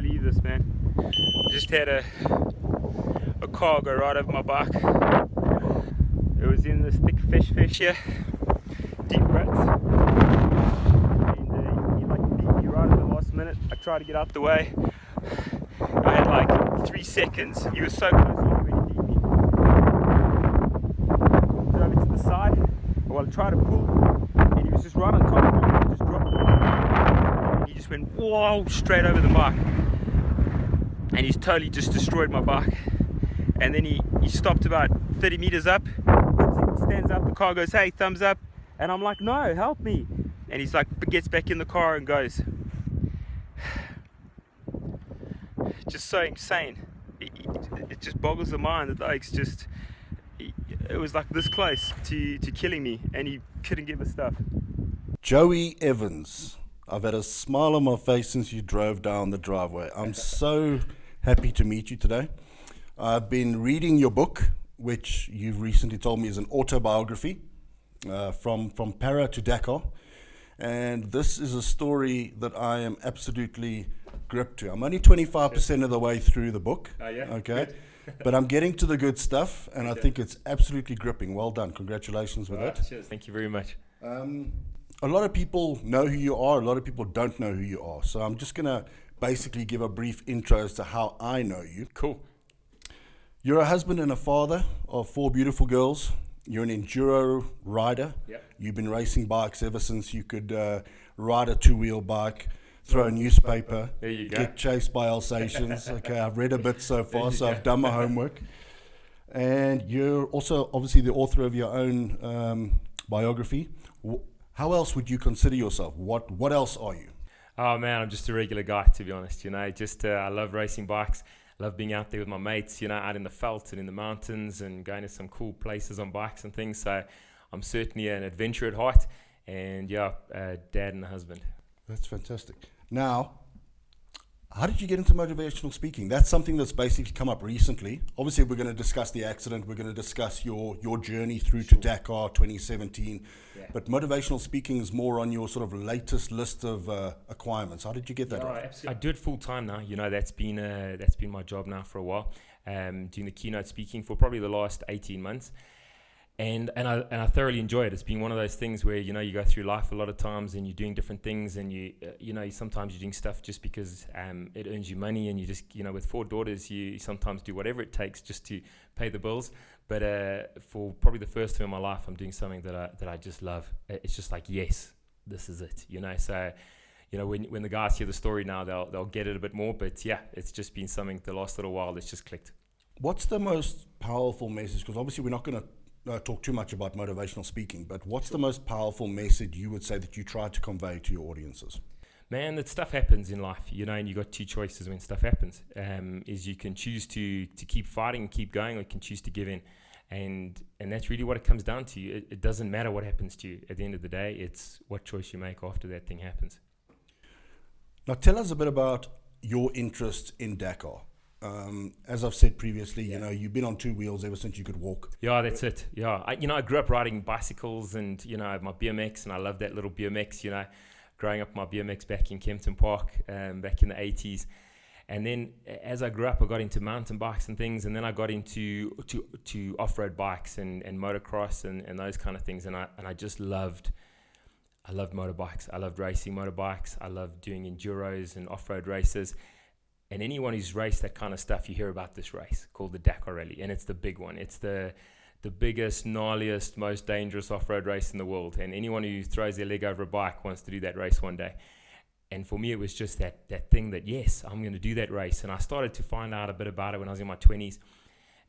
believe this, man. Just had a car go right over my bike. It was in this thick fish here, deep ruts, and he like beat me right at the last minute. I tried to get out the way. I had like 3 seconds. He was so close on when he beat me. Pulled over to the side. Well, I tried to pull, and he was just right on top of me. I just dropped the bike, and he just went whoa straight over the bike, and he's totally just destroyed my bike. And then he stopped about 30 meters up, stands up, the car goes, hey, thumbs up, and I'm like, no, help me. And he's like, gets back in the car and goes. Just so insane. It just boggles the mind that like it was like this close to killing me, and he couldn't give a stuff. Joey Evans, I've had a smile on my face since you drove down the driveway. I'm so happy to meet you today. I've been reading your book, which you've recently told me is an autobiography, from Para to Dakar. And this is a story that I am absolutely gripped to. I'm only 25% of the way through the book. Oh, yeah? Okay. But I'm getting to the good stuff, and I think it's absolutely gripping. Well done. Congratulations with that. Cheers. Thank you very much. A lot of people know who you are. A lot of people don't know who you are. So I'm just going to basically give a brief intro as to how I know you. Cool. You're a husband and a father of 4 beautiful girls. You're an enduro rider. Yep. You've been racing bikes ever since you could ride a 2-wheel bike, throw a newspaper, There you go. get chased by Alsatians. Okay, I've read a bit so far, so I've done my homework. And you're also obviously the author of your own biography. How else would you consider yourself? What else are you? Oh man, I'm just a regular guy, to be honest. Just I love racing bikes. Love being out there with my mates, out in the veld and in the mountains and going to some cool places on bikes and things. So I'm certainly an adventurer at heart, and dad and a husband. That's fantastic. Now, how did you get into motivational speaking? That's something that's basically come up recently. Obviously, we're going to discuss the accident. We're going to discuss your journey through to Dakar 2017. Yeah. But motivational speaking is more on your sort of latest list of acquirements. How did you get that? Right? Absolutely. I do it full time now. That's been my job now for a while. Doing the keynote speaking for probably the last 18 months. And I thoroughly enjoy it. It's been one of those things where you go through life a lot of times, and you're doing different things, and sometimes you're doing stuff just because it earns you money, and you just with 4 daughters, you sometimes do whatever it takes just to pay the bills. But for probably the first time in my life, I'm doing something that I just love. It's just like, yes, this is it. So when the guys hear the story now, they'll get it a bit more. But yeah, it's just been something the last little while that's just clicked. What's the most powerful message? Because obviously we're not going to talk too much about motivational speaking, but what's the most powerful message you would say that you try to convey to your audiences? Man, that stuff happens in life, and you got 2 choices when stuff happens. Is you can choose to keep fighting and keep going, or you can choose to give in, and that's really what it comes down to. It doesn't matter what happens to you. At the end of the day, it's what choice you make after that thing happens. Now, tell us a bit about your interest in Dakar. As I've said previously, you've been on 2 wheels ever since you could walk. Yeah, that's it. Yeah, I grew up riding bicycles, and I have my BMX, and I love that little BMX. Growing up my BMX back in Kempton Park, back in the 80s, and then as I grew up, I got into mountain bikes and things, and then I got into to off-road bikes and motocross and those kind of things, and I just loved. I loved motorbikes. I loved racing motorbikes. I loved doing enduros and off-road races. And anyone who's raced that kind of stuff, you hear about this race called the Dakar Rally, and it's the big one. It's the biggest, gnarliest, most dangerous off-road race in the world. And anyone who throws their leg over a bike wants to do that race one day. And for me, it was just that thing that, yes, I'm going to do that race. And I started to find out a bit about it when I was in my 20s.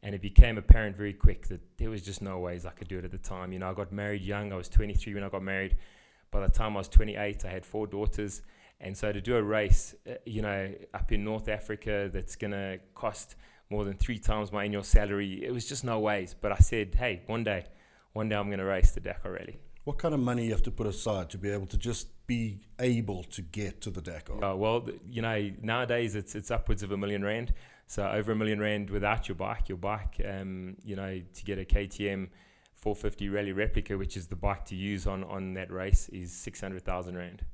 And it became apparent very quick that there was just no ways I could do it at the time. I got married young. I was 23 when I got married. By the time I was 28, I had 4 daughters. And so to do a race, up in North Africa that's going to cost more than 3 times my annual salary, it was just no ways. But I said, hey, one day I'm going to race the Dakar Rally. What kind of money you have to put aside to be able to just be able to get to the Dakar? Nowadays it's upwards of R1 million. So over R1 million without your bike, to get a KTM 450 Rally replica, which is the bike to use on that race, is 600,000 Rand.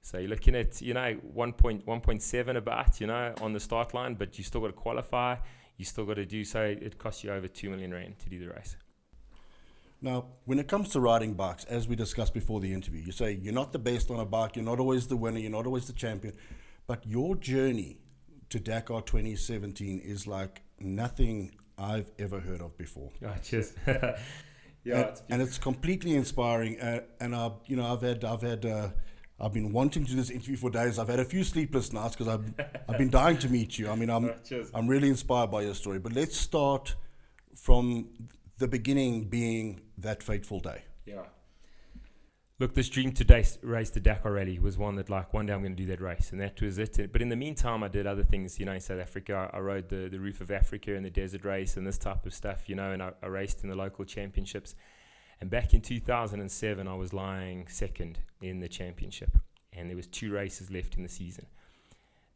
So you're looking at, 1.7 about, on the start line, but you still got to qualify. You still got to do so. It costs you over 2 million rand to do the race. Now, when it comes to riding bikes, as we discussed before the interview, you say you're not the best on a bike, you're not always the winner, you're not always the champion, but your journey to Dakar 2017 is like nothing I've ever heard of before. Oh, cheers. And it's completely inspiring. And I've been wanting to do this interview for days. I've had a few sleepless nights because I've been dying to meet you. I mean, I'm really inspired by your story. But let's start from the beginning, being that fateful day. Yeah. Look, this dream to race the Dakar Rally was one that, like, one day I'm going to do that race, and that was it. But in the meantime, I did other things, in South Africa. I rode the Roof of Africa in the desert race and this type of stuff, and I raced in the local championships. And back in 2007, I was lying second in the championship, and there was 2 races left in the season.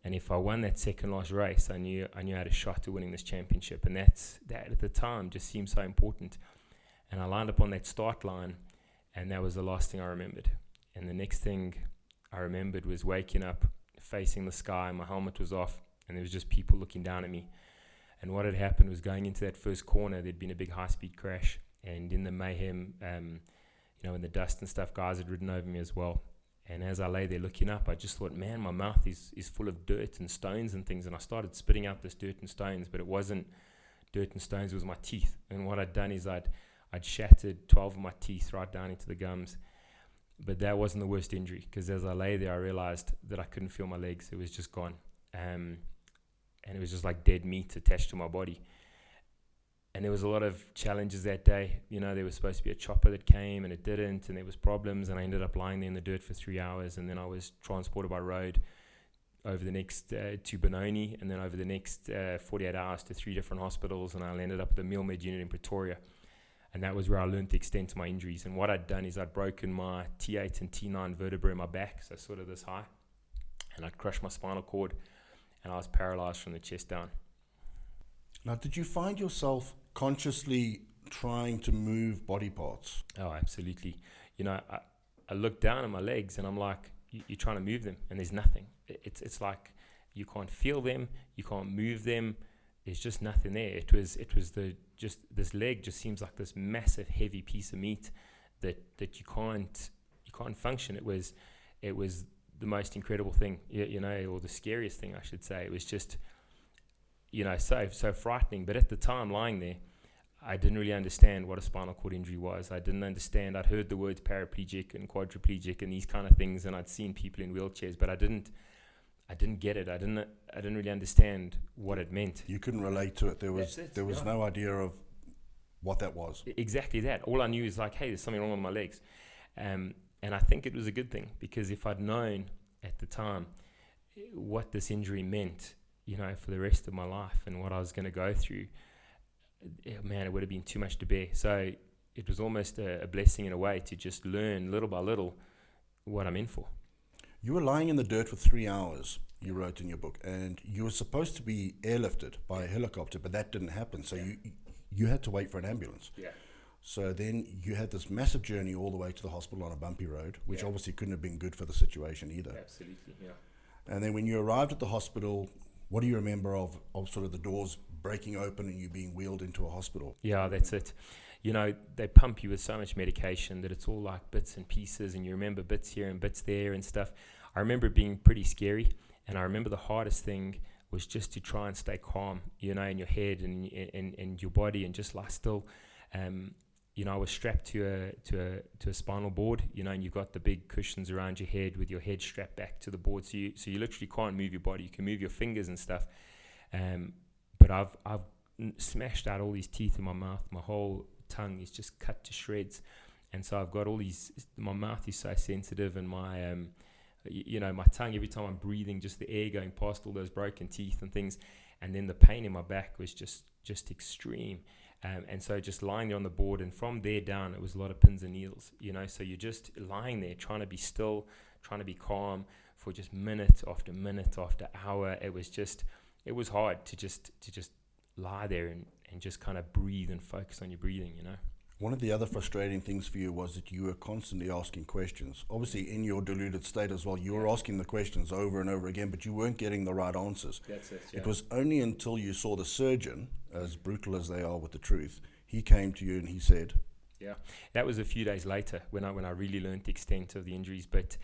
And if I won that second last race, I knew I had a shot at winning this championship, and that at the time just seemed so important. And I lined up on that start line, and that was the last thing I remembered. And the next thing I remembered was waking up, facing the sky, my helmet was off, and there was just people looking down at me. And what had happened was, going into that first corner, there'd been a big high-speed crash, and in the mayhem, in the dust and stuff, guys had ridden over me as well. And as I lay there looking up, I just thought, man, my mouth is full of dirt and stones and things. And I started spitting out this dirt and stones, but it wasn't dirt and stones, it was my teeth. And what I'd done is I'd shattered 12 of my teeth right down into the gums. But that wasn't the worst injury, because as I lay there, I realized that I couldn't feel my legs. It was just gone. And it was just like dead meat attached to my body. And there was a lot of challenges that day. There was supposed to be a chopper that came, and it didn't, and there was problems, and I ended up lying there in the dirt for 3 hours, and then I was transported by road over the next to Benoni, and then over the next 48 hours to 3 different hospitals, and I ended up at the Meal Med unit in Pretoria. And that was where I learned the extent of my injuries. And what I'd done is I'd broken my T8 and T9 vertebrae in my back, so sort of this high, and I'd crushed my spinal cord, and I was paralyzed from the chest down. Now, did you find yourself consciously trying to move body parts? Oh, absolutely. I looked down at my legs, and I'm like, you're trying to move them, and there's nothing. It's like you can't feel them, you can't move them. There's just nothing there. It was this leg just seems like this massive, heavy piece of meat that you can't function. It was the most incredible thing, or the scariest thing, I should say. It was just, so frightening. But at the time, lying there, I didn't really understand what a spinal cord injury was. I didn't understand. I'd heard the words paraplegic and quadriplegic and these kind of things, and I'd seen people in wheelchairs, but I didn't get it. I didn't really understand what it meant. You couldn't relate to it. There was no idea of what that was. Exactly that. All I knew is like, hey, there's something wrong with my legs. And I think it was a good thing, because if I'd known at the time what this injury meant, for the rest of my life and what I was going to go through, man, it would have been too much to bear. So it was almost a blessing in a way to just learn little by little what I'm in for. You were lying in the dirt for 3 hours, you wrote in your book, and you were supposed to be airlifted by a helicopter, but that didn't happen. So you had to wait for an ambulance. Yeah. So then you had this massive journey all the way to the hospital on a bumpy road, which obviously couldn't have been good for the situation either. Absolutely, yeah. And then when you arrived at the hospital, what do you remember of sort of the doors breaking open and you being wheeled into a hospital? Yeah, that's it. They pump you with so much medication that it's all like bits and pieces, and you remember bits here and bits there and stuff. I remember it being pretty scary, and I remember the hardest thing was just to try and stay calm, in your head and your body, and just lie still. I was strapped to a spinal board, and you've got the big cushions around your head with your head strapped back to the board, so you literally can't move your body. You can move your fingers and stuff, but I've smashed out all these teeth in my mouth. My whole tongue is just cut to shreds, and so I've got all these. My mouth is so sensitive, and my my tongue, every time I'm breathing, just the air going past all those broken teeth and things, and then the pain in my back was just extreme. And so just lying there on the board, and from there down, it was a lot of pins and needles, so you're just lying there trying to be still, trying to be calm for just minute after minute after hour. It was hard to just lie there and just kind of breathe and focus on your breathing, One of the other frustrating things for you was that you were constantly asking questions. Obviously, in your deluded state as well, you were asking the questions over and over again, but you weren't getting the right answers. That's it. Yeah. It was only until you saw the surgeon, as brutal as they are with the truth, he came to you and he said, Yeah, that was a few days later when I really learned the extent of the injuries. But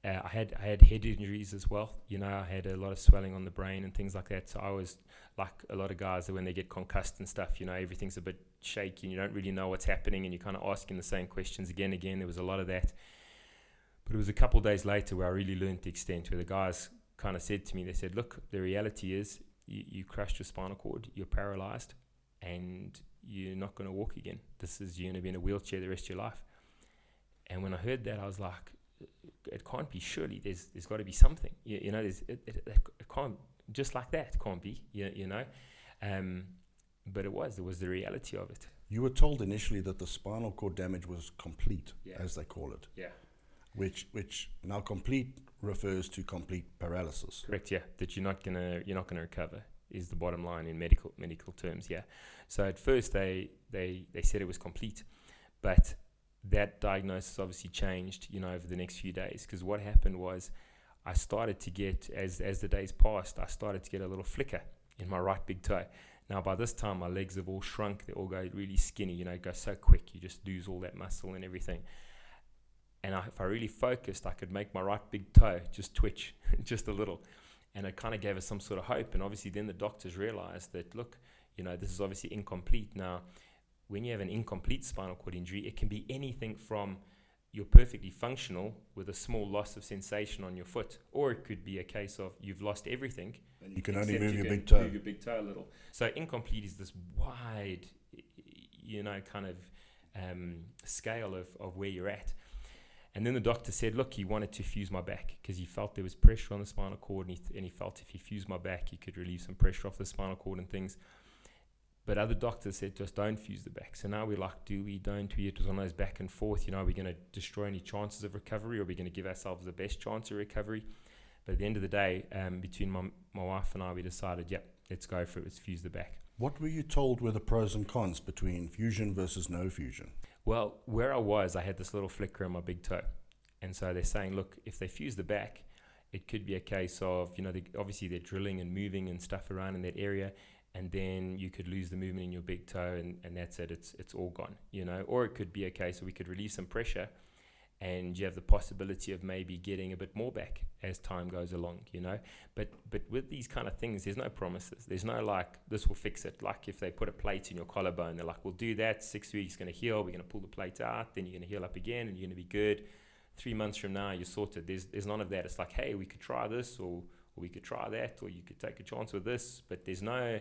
I had head injuries as well. You know, I had a lot of swelling on the brain and things like that. So I was like a lot of guys that when they get concussed and stuff, you know, everything's a bit shaky and you don't really know what's happening and you're kind of asking the same questions again. There was a lot of that. But it was a couple of days later where I really learned the extent, where the guys kind of said to me, they said, look, the reality is you crushed your spinal cord, you're paralyzed, and you're not going to walk again. You're going to be in a wheelchair the rest of your life. And when I heard that, I was like, it can't be, surely there's got to be something, you know, it can't, just like that, it can't be, you know. But it was the reality of it. You were told initially that the spinal cord damage was complete, as they call it. Yeah. Which now complete refers to complete paralysis. Correct, yeah. That you're not gonna recover is the bottom line in medical terms, yeah. So at first they said it was complete, but that diagnosis obviously changed, you know, over the next few days, because what happened was I started to get, as the days passed, I started to get a little flicker in my right big toe. Now by this time my legs have all shrunk, they all go really skinny, you know, it goes so quick, you just lose all that muscle and everything. And if I really focused, I could make my right big toe just twitch just a little. And it kind of gave us some sort of hope. And obviously then the doctors realized that, look, you know, this is obviously incomplete. Now, when you have an incomplete spinal cord injury, it can be anything from you're perfectly functional with a small loss of sensation on your foot, or it could be a case of you've lost everything. And you can only move your big toe a little. So incomplete is this wide, you know, kind of scale of where you're at. And then the doctor said, look, he wanted to fuse my back because he felt there was pressure on the spinal cord, and he felt if he fused my back, he could relieve some pressure off the spinal cord and things. But other doctors said to us, don't fuse the back. So now we're like, do we, don't we? It was on those back and forth, you know, are we going to destroy any chances of recovery, or are we going to give ourselves the best chance of recovery? But at the end of the day, between my wife and I, we decided, yep, let's go for it, let's fuse the back. What were you told were the pros and cons between fusion versus no fusion? Well, where I had this little flicker in my big toe. And so they're saying, look, if they fuse the back, it could be a case of, you know, obviously they're drilling and moving and stuff around in that area, and then you could lose the movement in your big toe, and that's it, it's all gone, you know. Or it could be a case of we could relieve some pressure, and you have the possibility of maybe getting a bit more back as time goes along, you know. But with these kind of things, there's no promises. There's no like, this will fix it. Like if they put a plate in your collarbone, they're like, we'll do that, 6 weeks, going to heal, we're going to pull the plate out, then you're going to heal up again, and you're going to be good. 3 months from now, you're sorted. There's none of that. It's like, hey, we could try this, or we could try that, or you could take a chance with this, but there's no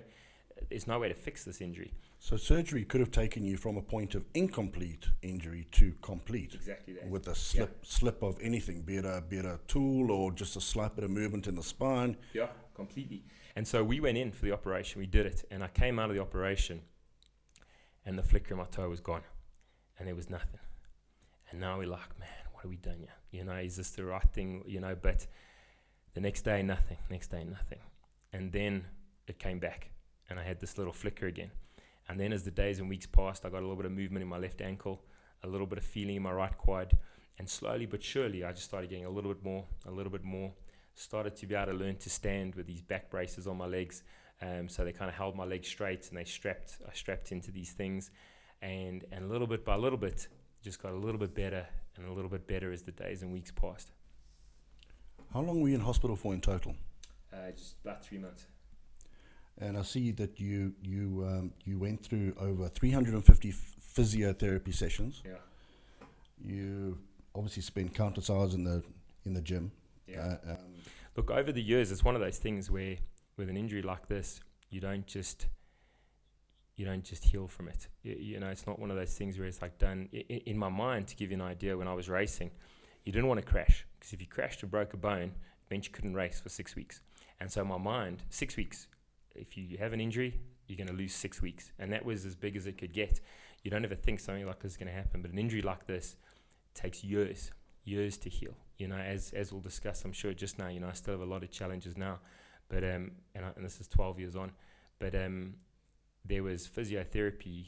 way to fix this injury. So surgery could have taken you from a point of incomplete injury to complete. Exactly that. With a slip of anything, be it a tool or just a slight bit of movement in the spine. Yeah, completely. And so we went in for the operation. We did it, and I came out of the operation, and the flicker in my toe was gone, and there was nothing. And now we're like, man, what have we done here? You know, is this the right thing? You know, but the next day, nothing. And then it came back, and I had this little flicker again. And then as the days and weeks passed, I got a little bit of movement in my left ankle, a little bit of feeling in my right quad, and slowly but surely, I just started getting a little bit more, started to be able to learn to stand with these back braces on my legs. So they kind of held my legs straight, and I strapped into these things, and little bit by little bit, just got a little bit better and a little bit better as the days and weeks passed. How long were you in hospital for in total? Just about 3 months. And I see that you went through over 350 physiotherapy sessions. Yeah. You obviously spent countless hours in the gym. Yeah. Look, over the years, it's one of those things where with an injury like this, you don't just heal from it. You know, it's not one of those things where it's like done. In my mind, to give you an idea, when I was racing, you didn't want to crash, because if you crashed or broke a bone, it meant you couldn't race for 6 weeks. And so in my mind, 6 weeks. If you have an injury, you're going to lose 6 weeks. And that was as big as it could get. You don't ever think something like this is going to happen. But an injury like this takes years to heal. You know, as we'll discuss, I'm sure just now, you know, I still have a lot of challenges now. But and this is 12 years on. But there was physiotherapy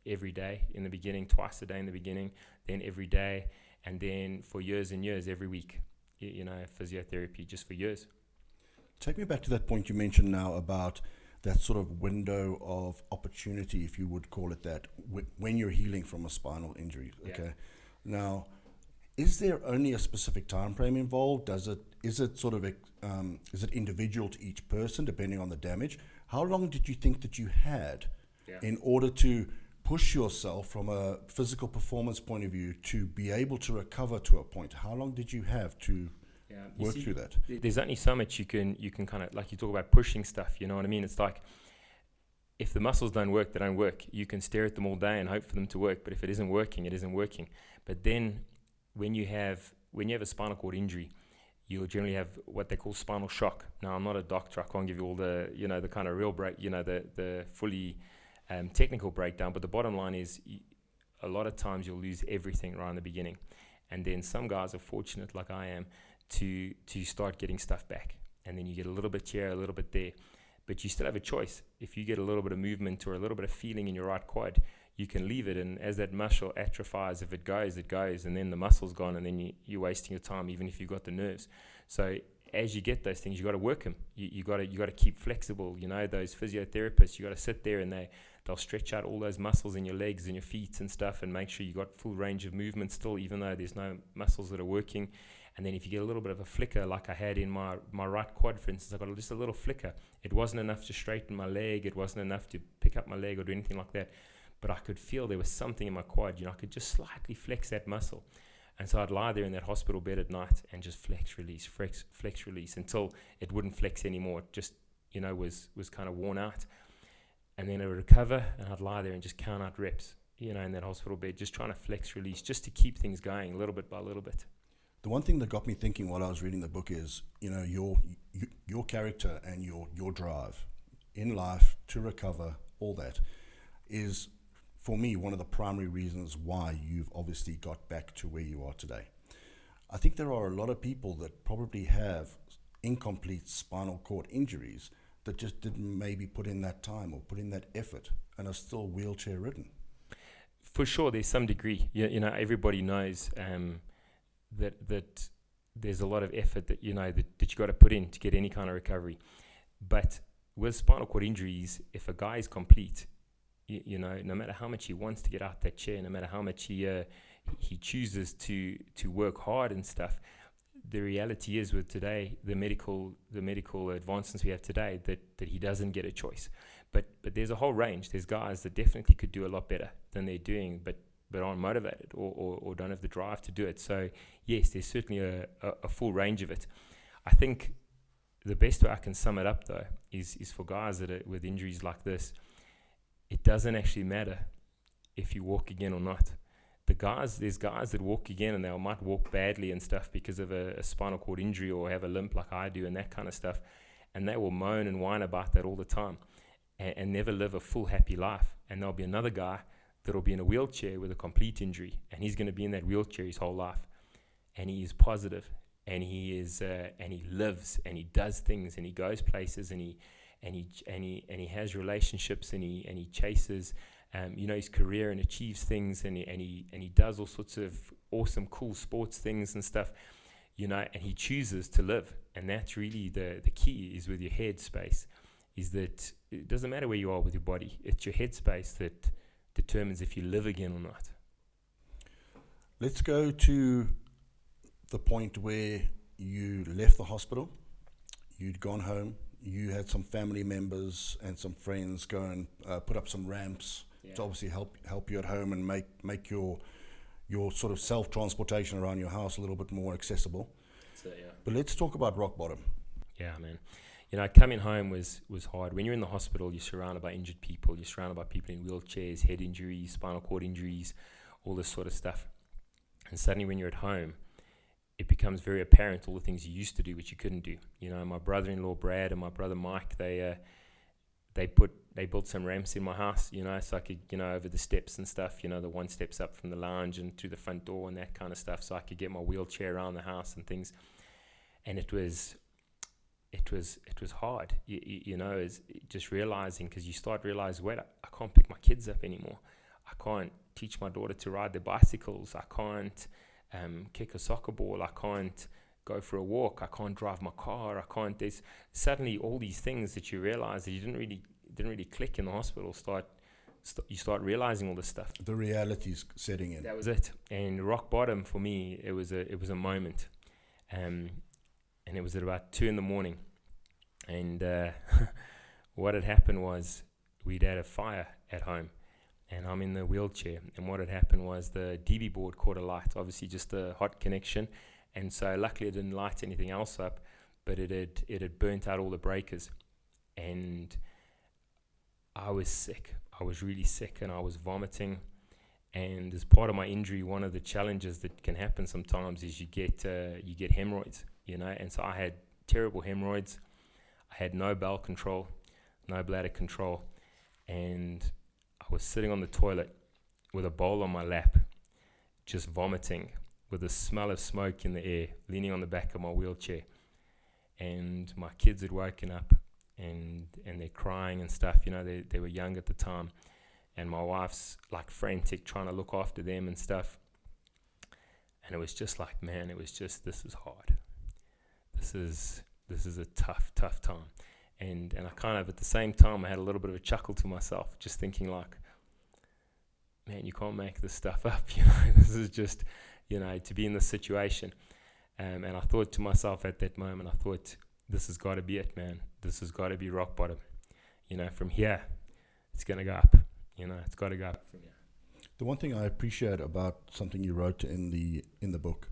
every day in the beginning, twice a day in the beginning, then every day, and then for years and years, every week, physiotherapy just for years. Take me back to that point you mentioned now about that sort of window of opportunity, if you would call it that, when you're healing from a spinal injury. Okay. Yeah. Now, is there only a specific time frame involved? Is it individual to each person depending on the damage? How long did you think that you had in order to push yourself from a physical performance point of view to be able to recover to a point? How long did you have to work through that? There's only so much you can kind of, like you talk about pushing stuff, you know what I mean? It's like, if the muscles don't work, they don't work. You can stare at them all day and hope for them to work, but if it isn't working, it isn't working. But then when you have a spinal cord injury, you'll generally have what they call spinal shock. Now, I'm not a doctor. I can't give you all the, the kind of real the fully technical breakdown. But the bottom line is, a lot of times you'll lose everything right in the beginning. And then some guys are fortunate, like I am, to start getting stuff back. And then you get a little bit here, a little bit there. But you still have a choice. If you get a little bit of movement or a little bit of feeling in your right quad, you can leave it. And as that muscle atrophies, if it goes, it goes. And then the muscle's gone, and then you're wasting your time, even if you've got the nerves. So as you get those things, you got to work them. You got to keep flexible. Those physiotherapists, you got to sit there and they'll stretch out all those muscles in your legs and your feet and stuff, and make sure you got full range of movement still, even though there's no muscles that are working. And then if you get a little bit of a flicker, like I had in my right quad, for instance, I got just a little flicker. It wasn't enough to straighten my leg. It wasn't enough to pick up my leg or do anything like that. But I could feel there was something in my quad. I could just slightly flex that muscle. And so I'd lie there in that hospital bed at night and just flex, release until it wouldn't flex anymore. It just, was kind of worn out. And then it would recover, and I'd lie there and just count out reps, in that hospital bed, just trying to flex, release, just to keep things going little bit by little bit. The one thing that got me thinking while I was reading the book is, your character and your drive in life to recover, all that, is, for me, one of the primary reasons why you've obviously got back to where you are today. I think there are a lot of people that probably have incomplete spinal cord injuries that just didn't maybe put in that time or put in that effort and are still wheelchair ridden. For sure, there's some degree. Everybody knows that there's a lot of effort that you got to put in to get any kind of recovery. But with spinal cord injuries, if a guy is complete, no matter how much he wants to get out that chair, no matter how much he chooses to work hard and stuff, the reality is, with today, the medical advancements we have today, that he doesn't get a choice. But there's a whole range. There's guys that definitely could do a lot better than they're doing, but aren't motivated or don't have the drive to do it. So yes, there's certainly a full range of it. I think the best way I can sum it up, though, is for guys that are with injuries like this, it doesn't actually matter if you walk again or not. There's guys that walk again and they might walk badly and stuff because of a spinal cord injury or have a limp like I do and that kind of stuff, and they will moan and whine about that all the time and never live a full happy life. And there'll be another guy that'll be in a wheelchair with a complete injury, and he's going to be in that wheelchair his whole life, and he is positive, and he lives, and he does things, and he goes places, and he has relationships, and he chases his career and achieves things, and he does all sorts of awesome, cool sports things and stuff, and he chooses to live. And that's really the key, is with your head space, is that it doesn't matter where you are with your body. It's your head space that determines if you live again or not. Let's go to the point where you left the hospital, you'd gone home, you had some family members and some friends go and put up some ramps to obviously help you at home and make your sort of self-transportation around your house a little bit more accessible. But let's talk about rock bottom. Yeah, man. Coming home was hard. When you're in the hospital, you're surrounded by injured people. You're surrounded by people in wheelchairs, head injuries, spinal cord injuries, all this sort of stuff. And suddenly when you're at home, it becomes very apparent all the things you used to do, which you couldn't do. My brother-in-law, Brad, and my brother, Mike, they built some ramps in my house, so I could, over the steps and stuff, the one steps up from the lounge and through the front door and that kind of stuff, so I could get my wheelchair around the house and things. And it was it was hard. You know, is just realizing, because you start realizing, wait, I can't pick my kids up anymore. I can't teach my daughter to ride their bicycles. I can't kick a soccer ball. I can't go for a walk. I can't drive my car. I can't. There's suddenly all these things that you realize that you didn't really click in the hospital. You start realizing all this stuff. The reality's setting in. That was it. And rock bottom for me, it was a moment. And it was at about 2 a.m. And what had happened was we'd had a fire at home, and I'm in the wheelchair. And what had happened was the DB board caught a light, obviously just a hot connection. And so luckily it didn't light anything else up, but it had burnt out all the breakers. And I was sick. I was really sick, and I was vomiting. And as part of my injury, one of the challenges that can happen sometimes is you get hemorrhoids, you know. And so I had terrible hemorrhoids. I had no bowel control, no bladder control, and I was sitting on the toilet with a bowl on my lap, just vomiting, with the smell of smoke in the air, leaning on the back of my wheelchair. And my kids had woken up, and they're crying and stuff, you know. They were young at the time. And my wife's like frantic, trying to look after them and stuff. And it was just like, man, this is hard. This is a tough time. And I kind of, at the same time, I had a little bit of a chuckle to myself, just thinking like, man, you can't make this stuff up, you know. This is just, you know, to be in this situation. And I thought to myself at that moment, I thought, this has got to be it, man. This has got to be rock bottom. You know, from here, it's going to go up. You know, it's got to go up from here. The one thing I appreciate about something you wrote in the book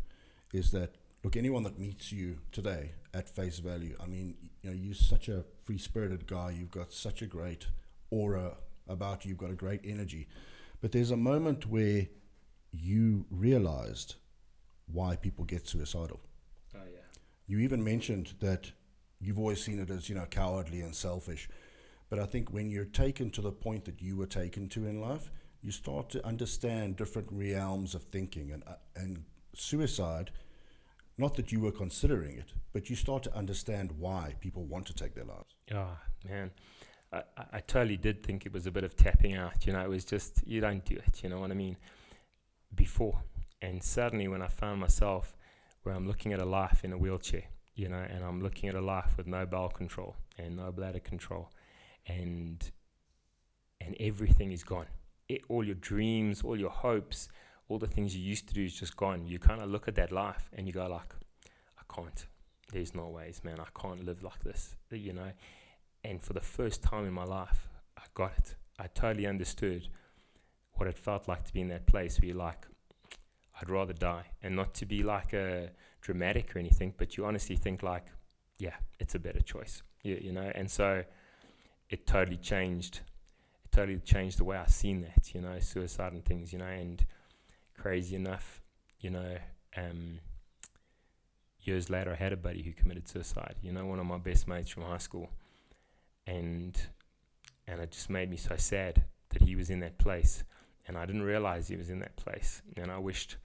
is that, look, anyone that meets you today at face value, I mean, you know, you're such a free-spirited guy. You've got such a great aura about you. You've got a great energy. But there's a moment where you realized why people get suicidal. Oh, yeah. You even mentioned that you've always seen it as, you know, cowardly and selfish. But I think when you're taken to the point that you were taken to in life, you start to understand different realms of thinking and suicide. Not that you were considering it, but you start to understand why people want to take their lives. Oh, man. I totally did think it was a bit of tapping out. You know, it was just, you don't do it, you know what I mean, before. And suddenly when I found myself where I'm looking at a life in a wheelchair, you know, and I'm looking at a life with no bowel control and no bladder control, and everything is gone. All your dreams, all your hopes, all the things you used to do is just gone. You kind of look at that life and you go like, I can't. There's no ways, man. I can't live like this, you know. And for the first time in my life, I got it. I totally understood what it felt like to be in that place where you're like, I'd rather die. And not to be like a dramatic or anything, but you honestly think like, yeah, it's a better choice, you know. And so it totally changed the way I seen that, you know, suicide and things, you know. And crazy enough, you know, years later I had a buddy who committed suicide, you know, one of my best mates from high school. And it just made me so sad that he was in that place, and I didn't realize he was in that place. And I wished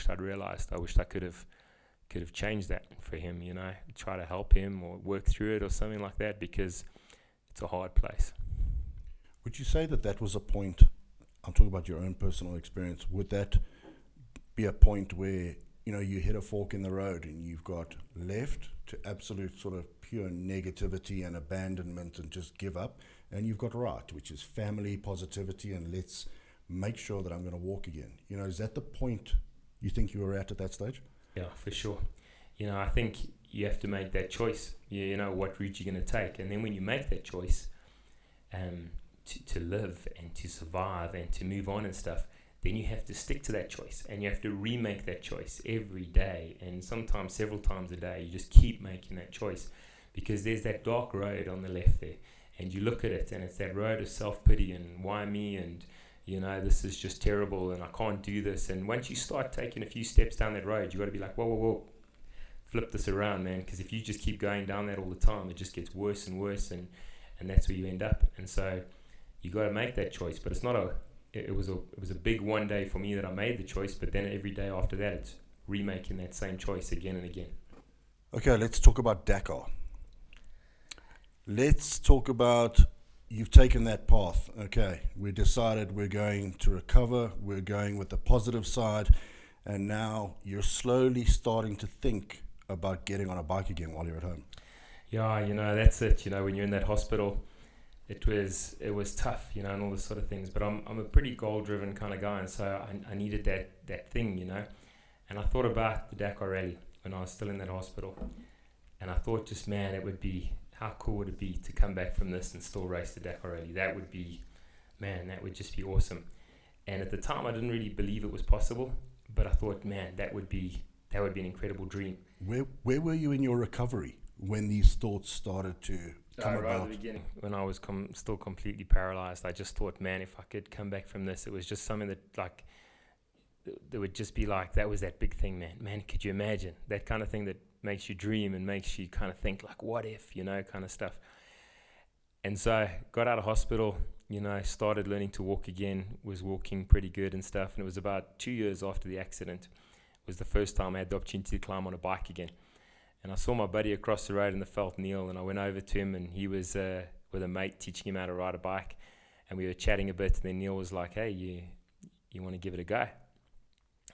I'd realized. I wished I could have changed that for him, you know, try to help him or work through it or something like that, because it's a hard place. Would you say that was a point, I'm talking about your own personal experience, would that be a point where, you know, you hit a fork in the road and you've got left to absolute sort of pure negativity and abandonment and just give up, and you've got right, which is family, positivity, and let's make sure that I'm going to walk again? You know, is that the point you think you were at that stage? Yeah, for sure. You know, I think you have to make that choice. You know what route you're going to take, and then when you make that choice, to live and to survive and to move on and stuff, then you have to stick to that choice, and you have to remake that choice every day, and sometimes several times a day. You just keep making that choice, because there's that dark road on the left there, and you look at it, and it's that road of self-pity and why me, and you know, this is just terrible and I can't do this. And once you start taking a few steps down that road, you got to be like, whoa, flip this around, man, because if you just keep going down that all the time, it just gets worse and worse, and that's where you end up. And so you got to make that choice. But it's not it was a big one day for me that I made the choice, but then every day after that, it's remaking that same choice again and again. Okay, let's talk about Dakar. Let's talk about, you've taken that path. Okay, we decided we're going to recover, we're going with the positive side, and now you're slowly starting to think about getting on a bike again while you're at home. Yeah, that's it. When you're in that hospital, it was tough, and all this sort of things. But I'm a pretty goal-driven kind of guy, and so I needed that thing, And I thought about the Dakar Rally when I was still in that hospital, and I thought, just man, it would be, how cool would it be to come back from this and still race the Dakar Rally? That would be, man, that would just be awesome. And at the time, I didn't really believe it was possible, but I thought, man, that would be an incredible dream. Where were you in your recovery when these thoughts started to come right about? At the beginning, when I was still completely paralyzed, I just thought, man, if I could come back from this, it was just something that, like, that would just be like, that was that big thing, man. Man, could you imagine that kind of thing that makes you dream and makes you kind of think, like, what if, kind of stuff. And so I got out of hospital, started learning to walk again, was walking pretty good and stuff. And it was about 2 years after the accident, it was the first time I had the opportunity to climb on a bike again. And I saw my buddy across the road in the felt, Neil, and I went over to him, and he was with a mate teaching him how to ride a bike. And we were chatting a bit, and then Neil was like, hey, you want to give it a go?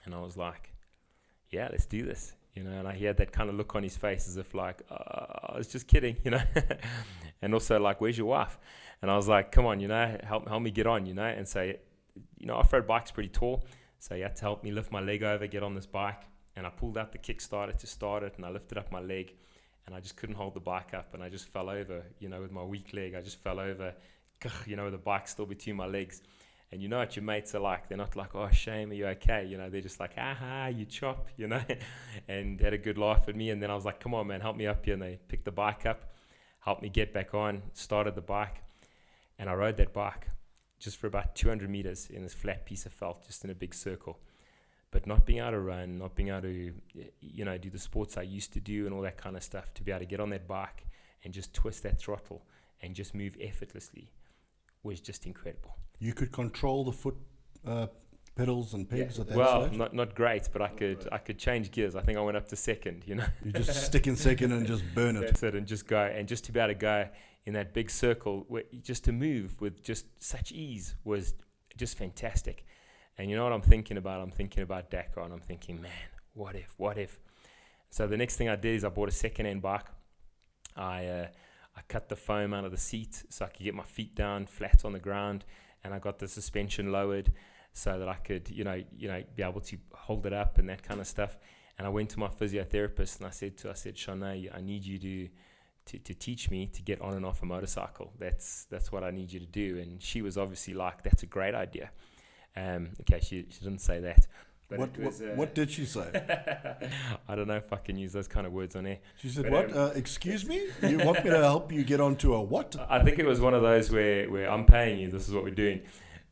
And I was like, yeah, let's do this. And he had that kind of look on his face as if like, I was just kidding, and also like, where's your wife? And I was like, come on, help me get on, and so, off-road bike's pretty tall. So he had to help me lift my leg over, get on this bike. And I pulled out the Kickstarter to start it, and I lifted up my leg, and I just couldn't hold the bike up, and I just fell over, with my weak leg. I just fell over, with the bike still between my legs. And what your mates are like. They're not like, oh, shame, are you okay? They're just like, aha, you chop, and had a good laugh at me. And then I was like, come on, man, help me up here. And they picked the bike up, helped me get back on, started the bike. And I rode that bike just for about 200 meters in this flat piece of felt, just in a big circle. But not being able to run, not being able to, do the sports I used to do and all that kind of stuff, to be able to get on that bike and just twist that throttle and just move effortlessly was just incredible. You could control the foot pedals and pegs at that stage? Well, not great, but I could change gears. I think I went up to second, You just stick in second and just burn it. That's it, and just go. And just to be able to go in that big circle, just to move with just such ease was just fantastic. And you know what I'm thinking about? I'm thinking about Dakar, and I'm thinking, man, what if? So the next thing I did is I bought a second-hand bike. I cut the foam out of the seat so I could get my feet down flat on the ground, and I got the suspension lowered so that I could, be able to hold it up and that kind of stuff. And I went to my physiotherapist, and I said, Shanae, I need you to teach me to get on and off a motorcycle. That's what I need you to do. And she was obviously like, that's a great idea. Okay, she didn't say that. But what did she say? I don't know if I can use those kind of words on air. She said, what? Excuse me? You want me to help you get onto a what? I think it was one of those where I'm paying you, this is what we're doing.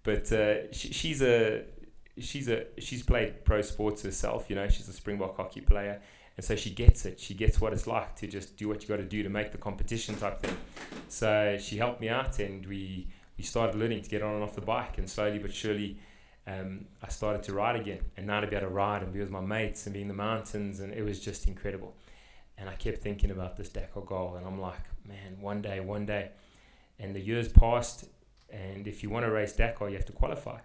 But she's played pro sports herself, she's a Springbok hockey player. And so she gets it. She gets what it's like to just do what you got to do to make the competition type thing. So she helped me out, and we started learning to get on and off the bike, and slowly but surely I started to ride again. And now to be able to ride and be with my mates and be in the mountains, and it was just incredible. And I kept thinking about this Dakar goal, and I'm like, man, one day. And the years passed, and if you want to race Dakar, you have to qualify.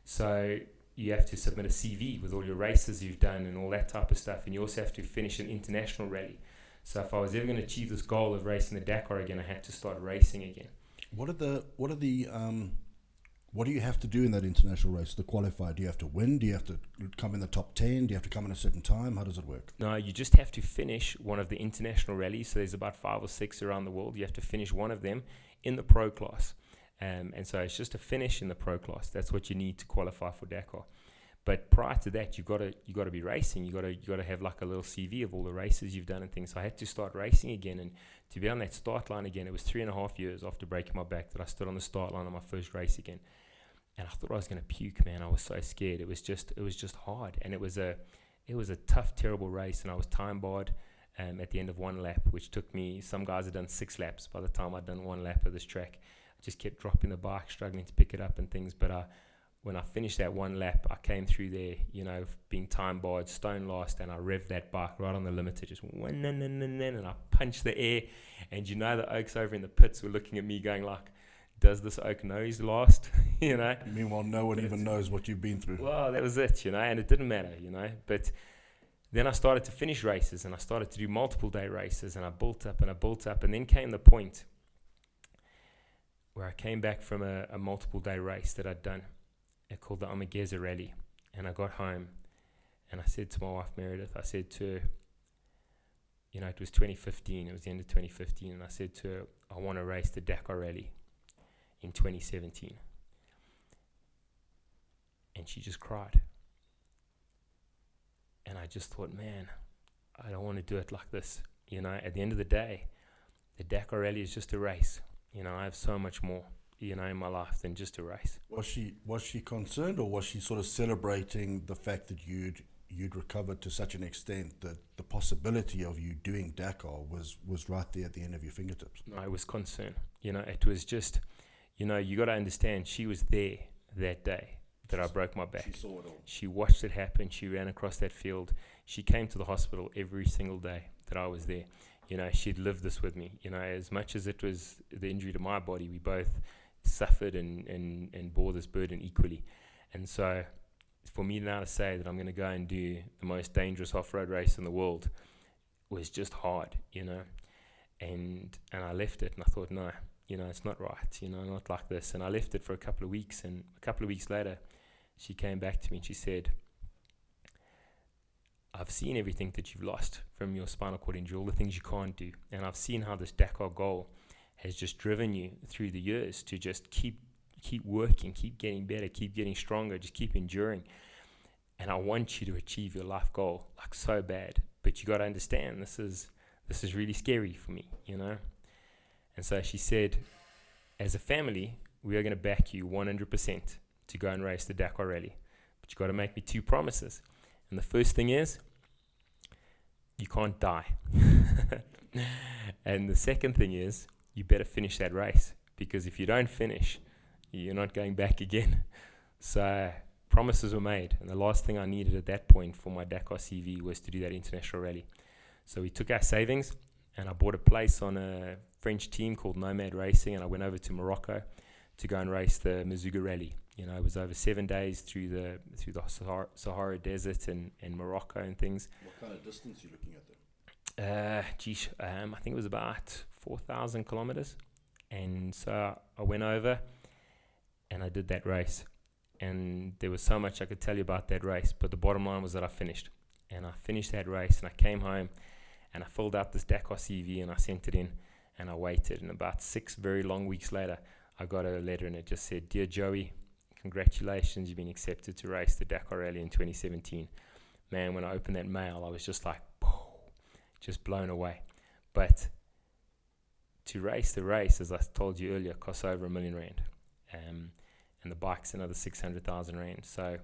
So you have to submit a CV with all your races you've done and all that type of stuff, and you also have to finish an international rally. So if I was ever going to achieve this goal of racing the Dakar again, I had to start racing again. What do you have to do in that international race to qualify? Do you have to win? Do you have to come in the top 10? Do you have to come in a certain time? How does it work? No, you just have to finish one of the international rallies. So there's about 5 or 6 around the world. You have to finish one of them in the pro class. And so it's just a finish in the pro class. That's what you need to qualify for Dakar. But prior to that, you got to be racing. You got to have like a little CV of all the races you've done and things. So I had to start racing again, and to be on that start line again. It was 3.5 years after breaking my back that I stood on the start line on my first race again, and I thought I was going to puke, man. I was so scared. It was just hard, and it was a tough, terrible race, and I was time barred at the end of one lap, which took me. Some guys had done 6 laps by the time I'd done one lap of this track. I just kept dropping the bike, struggling to pick it up and things, but when I finished that one lap, I came through there, you know, being time barred, stone last, and I revved that bike right on the limiter, just went, and I punched the air. And you know, the Oaks over in the pits were looking at me going like, does this Oak know he's last? You know? Meanwhile, no one even knows what you've been through. Well, that was it, you know, and it didn't matter, you know. But then I started to finish races, and I started to do multiple day races, and I built up, and then came the point where I came back from a multiple day race that I'd done, called the Amageza Rally. And I got home, and I said to my wife Meredith, I said to her, you know, it was 2015, it was the end of 2015, and I said to her, I want to race the Dakar Rally in 2017. And she just cried. And I just thought, man, I don't want to do it like this. You know, at the end of the day, the Dakar Rally is just a race. You know, I have so much more, you know, in my life than just a race. Was she concerned, or was she sort of celebrating the fact that you'd recovered to such an extent that the possibility of you doing Dakar was right there at the end of your fingertips? No, I was concerned. You know, it was just, you know, you got to understand, she was there that day that I broke my back. She saw it all. She watched it happen. She ran across that field. She came to the hospital every single day that I was there. You know, she'd lived this with me. You know, as much as it was the injury to my body, we both suffered and bore this burden equally. And so for me now to say that I'm going to go and do the most dangerous off-road race in the world was just hard, you know. And I left it, and I thought, no, you know, it's not right, you know, not like this. And I left it for a couple of weeks, and a couple of weeks later, she came back to me and she said, I've seen everything that you've lost from your spinal cord injury, all the things you can't do. And I've seen how this Dakar goal has just driven you through the years to just keep working, keep getting better, keep getting stronger, just keep enduring. And I want you to achieve your life goal, like so bad. But you got to understand, this is really scary for me, you know. And so she said, as a family, we are going to back you 100% to go and race the Dakar Rally. But you got to make me 2 promises. And the first thing is, you can't die. And the second thing is, you better finish that race. Because if you don't finish, you're not going back again. So promises were made. And the last thing I needed at that point for my Dakar CV was to do that international rally. So we took our savings, and I bought a place on a French team called Nomad Racing, and I went over to Morocco to go and race the Mazuga Rally. You know, it was over 7 days through the Sahara Desert and Morocco and things. What kind of distance are you looking at there? I think it was about 4,000 kilometers. And so I went over and I did that race. And there was so much I could tell you about that race, but the bottom line was that I finished. And I finished that race, and I came home and I filled out this Dakar CV and I sent it in, and I waited. And about 6 very long weeks later, I got a letter, and it just said, "Dear Joey, congratulations, you've been accepted to race the Dakar Rally in 2017. Man, when I opened that mail, I was just like, just blown away. But to race the race, as I told you earlier, costs over R1 million. And the bike's another 600,000 Rand. So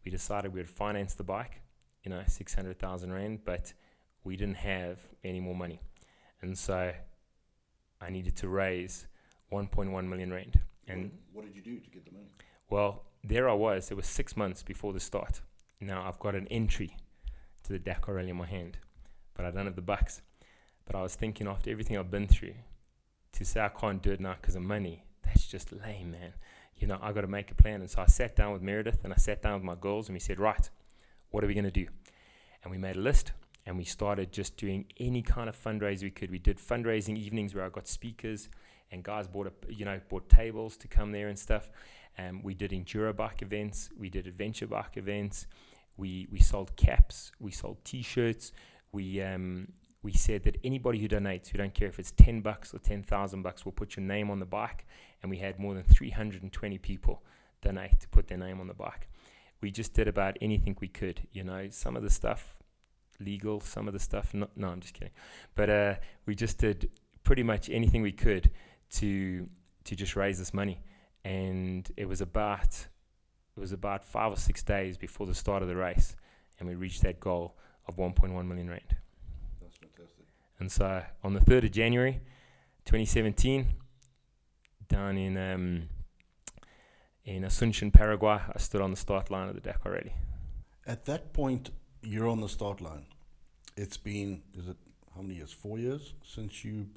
we decided we would finance the bike, 600,000 Rand, but we didn't have any more money. And so I needed to raise 1.1 million Rand. And what did you do to get the money? Well, there I was. It was 6 months before the start. Now I've got an entry to the Dakar Rally in my hand, but I don't have the bucks. But I was thinking, after everything I've been through, to say I can't do it now because of money, that's just lame, man. I got to make a plan. And so I sat down with Meredith and I sat down with my girls, and we said, right, what are we going to do? And we made a list, and we started just doing any kind of fundraiser we could. We did fundraising evenings where I got speakers, and guys bought tables to come there and stuff. We did enduro bike events. We did adventure bike events. We sold caps. We sold T-shirts. We said that anybody who donates, we don't care if it's $10 or $10,000, we'll put your name on the bike. And we had more than 320 people donate to put their name on the bike. We just did about anything we could. Some of the stuff legal, some of the stuff not. No, I'm just kidding. But we just did pretty much anything we could to just raise this money. And it was about 5 or 6 days before the start of the race, and we reached that goal of 1.1 million Rand. That's fantastic. And so on the 3rd of January 2017, down in Asunción, Paraguay. I stood on the start line of the Dakar Rally. At that point, you're on the start line. It's been, is it how many years? 4 years since you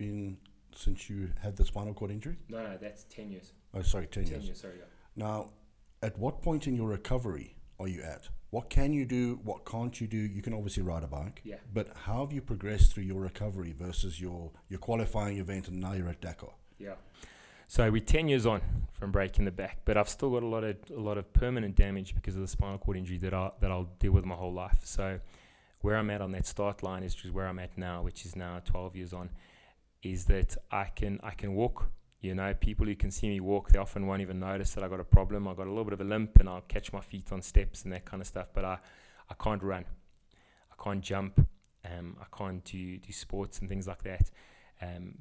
had the spinal cord injury? No, that's 10 years. Oh, sorry, 10 years. 10 years, sorry, yeah. Now, at what point in your recovery are you at? What can you do? What can't you do? You can obviously ride a bike. Yeah. But how have you progressed through your recovery versus your qualifying event, and now you're at Dakar? Yeah. So we're 10 years on from breaking the back, but I've still got a lot of permanent damage because of the spinal cord injury that I'll deal with my whole life. So where I'm at on that start line is just where I'm at now, which is now 12 years on, is that I can walk. You know, people who can see me walk, they often won't even notice that I got a problem. I got a little bit of a limp, and I'll catch my feet on steps and that kind of stuff. But I can't run, I can't jump, I can't do sports and things like that.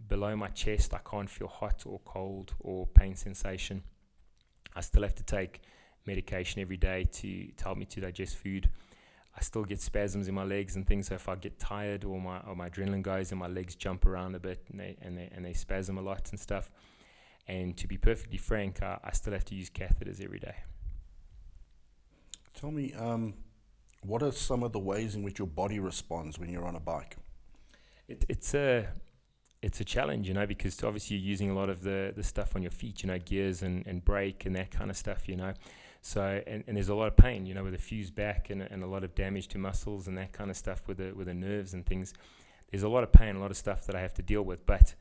Below my chest, I can't feel hot or cold or pain sensation. I still have to take medication every day to help me to digest food. I still get spasms in my legs and things. So if I get tired or my adrenaline goes and my legs jump around a bit and they spasm a lot and stuff. And to be perfectly frank, I still have to use catheters every day. Tell me, what are some of the ways in which your body responds when you're on a bike? It's a challenge, you know, because obviously you're using a lot of the stuff on your feet, you know, gears and brake and that kind of stuff, you know. So, and there's a lot of pain, you know, with a fused back and a lot of damage to muscles and that kind of stuff with the nerves and things. There's a lot of pain, a lot of stuff that I have to deal with, but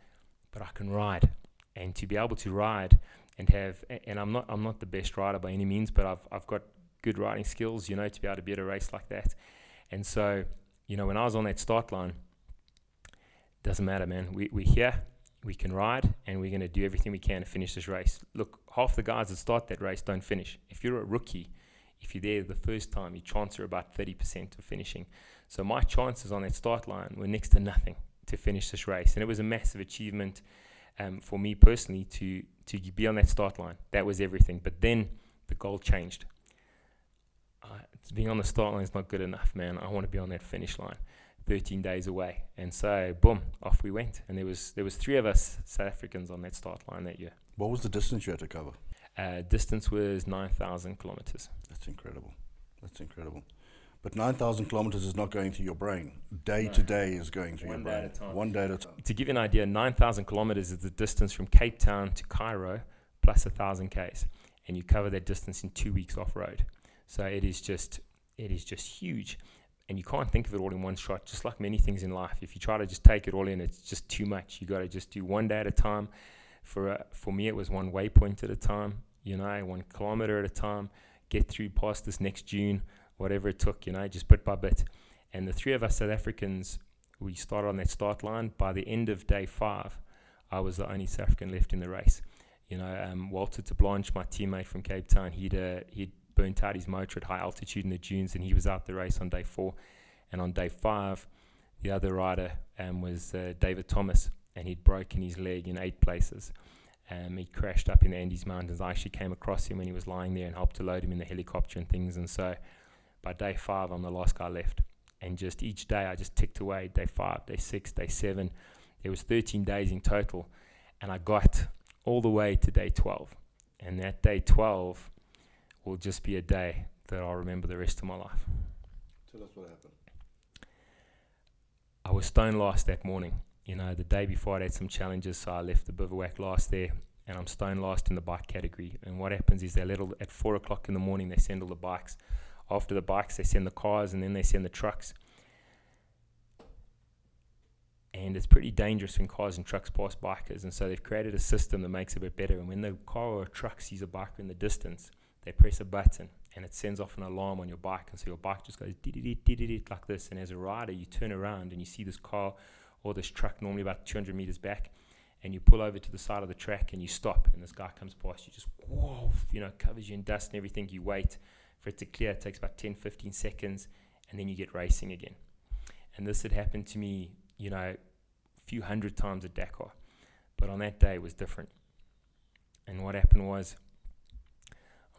I can ride. And to be able to ride and have, and I'm not the best rider by any means, but I've got good riding skills, you know, to be able to be at a race like that. And so, you know, when I was on that start line, doesn't matter, man. We're here, we can ride, and we're going to do everything we can to finish this race. Look, half the guys that start that race don't finish. If you're a rookie, if you're there the first time, your chances are about 30% of finishing. So my chances on that start line were next to nothing to finish this race. And it was a massive achievement for me personally to be on that start line. That was everything. But then the goal changed. Being on the start line is not good enough, man. I want to be on that finish line. 13 days away, and so boom, off we went. And there was 3 of us South Africans on that start line that year. What was the distance you had to cover? Distance was 9,000 kilometers. That's incredible. But 9,000 kilometers is not going through your brain. Day to day is going through your brain. One day at a time. One day at a time. To give you an idea, 9,000 kilometers is the distance from Cape Town to Cairo plus 1,000 k's, and you cover that distance in 2 weeks off road. So it is just huge. And you can't think of it all in one shot, just like many things in life. If you try to just take it all in, it's just too much. You got to just do one day at a time. For me, it was one waypoint at a time, you know, 1 kilometer at a time, get through past this next June, whatever it took, you know, just bit by bit. And the 3 of us South Africans, we started on that start line. By the end of day 5, I was the only South African left in the race. You know, Walter de Blanche, my teammate from Cape Town, he'd burnt out his motor at high altitude in the dunes, and he was out the race on day 4. And on day 5, the other rider was David Thomas, and he'd broken his leg in 8 places. He crashed up in the Andes Mountains. I actually came across him when he was lying there and helped to load him in the helicopter and things. And so by day 5, I'm the last guy left. And just each day I just ticked away. Day 5, day 6, day 7. There was 13 days in total, and I got all the way to day 12. And that day 12 will just be a day that I'll remember the rest of my life. Tell us what happened. I was stone last that morning. You know, the day before I'd had some challenges, so I left the bivouac last there, and I'm stone last in the bike category. And what happens is at 4 o'clock in the morning, they send all the bikes. After the bikes, they send the cars, and then they send the trucks. And it's pretty dangerous when cars and trucks pass bikers, and so they've created a system that makes it a bit better. And when the car or a truck sees a biker in the distance, they press a button and it sends off an alarm on your bike, and so your bike just goes dee-dee-dee-dee-dee like this. And as a rider, you turn around and you see this car or this truck normally about 200 meters back, and you pull over to the side of the track and you stop, and this guy comes past you, just whoa, you know, covers you in dust and everything. You wait for it to clear. It takes about 10-15 seconds, and then you get racing again. And this had happened to me, you know, a few hundred times at Dakar, but on that day it was different. And what happened was,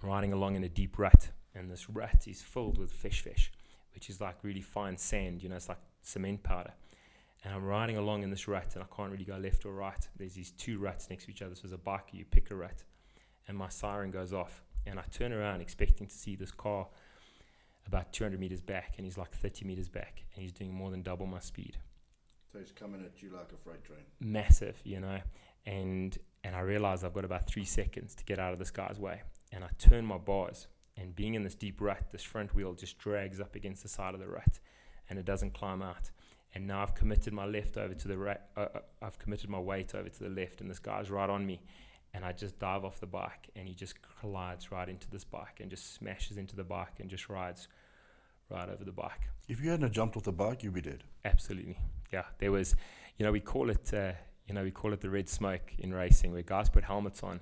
I'm riding along in a deep rut, and this rut is filled with fish, which is like really fine sand, you know, it's like cement powder. And I'm riding along in this rut, and I can't really go left or right. There's these 2 ruts next to each other. So as a biker, you pick a rut, and my siren goes off, And I turn around expecting to see this car about 200 meters back, and he's like 30 meters back, and he's doing more than double my speed. So he's coming at you like a freight train. Massive, you know. And I realize I've got about 3 seconds to get out of this guy's way. And I turn my bars, and being in this deep rut, this front wheel just drags up against the side of the rut, and it doesn't climb out. And now I've committed my left over to the right. I've committed my weight over to the left, and this guy's right on me. And I just dive off the bike, and he just collides right into this bike and just smashes into the bike and just rides right over the bike. If you hadn't jumped off the bike, you'd be dead. Absolutely. Yeah. There was, we call it the red smoke in racing, where guys put helmets on,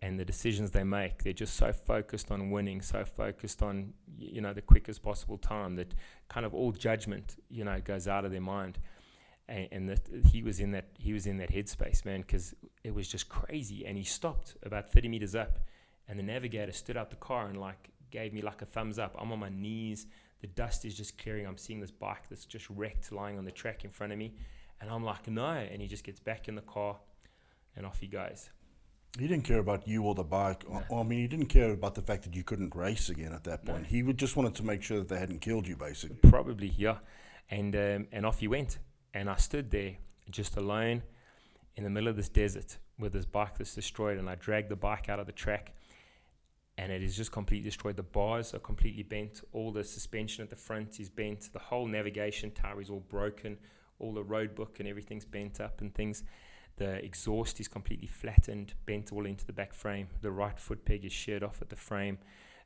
and the decisions they make, they're just so focused on winning, so focused on, the quickest possible time, that kind of all judgment, goes out of their mind. And that he was in that headspace, man, because it was just crazy. And he stopped about 30 meters up, and the navigator stood out the car and gave me a thumbs up. I'm on my knees. The dust is just clearing. I'm seeing this bike that's just wrecked lying on the track in front of me. And I'm like, no. And he just gets back in the car, and off he goes. He didn't care about you or the bike. No. He didn't care about the fact that you couldn't race again at that point. No. He just wanted to make sure that they hadn't killed you, basically. Probably, yeah. And off he went. And I stood there just alone in the middle of this desert with this bike that's destroyed. And I dragged the bike out of the track, and it is just completely destroyed. The bars are completely bent. All the suspension at the front is bent. The whole navigation tower is all broken. All the road book and everything's bent up and things. The exhaust is completely flattened, bent all into the back frame. The right foot peg is sheared off at the frame.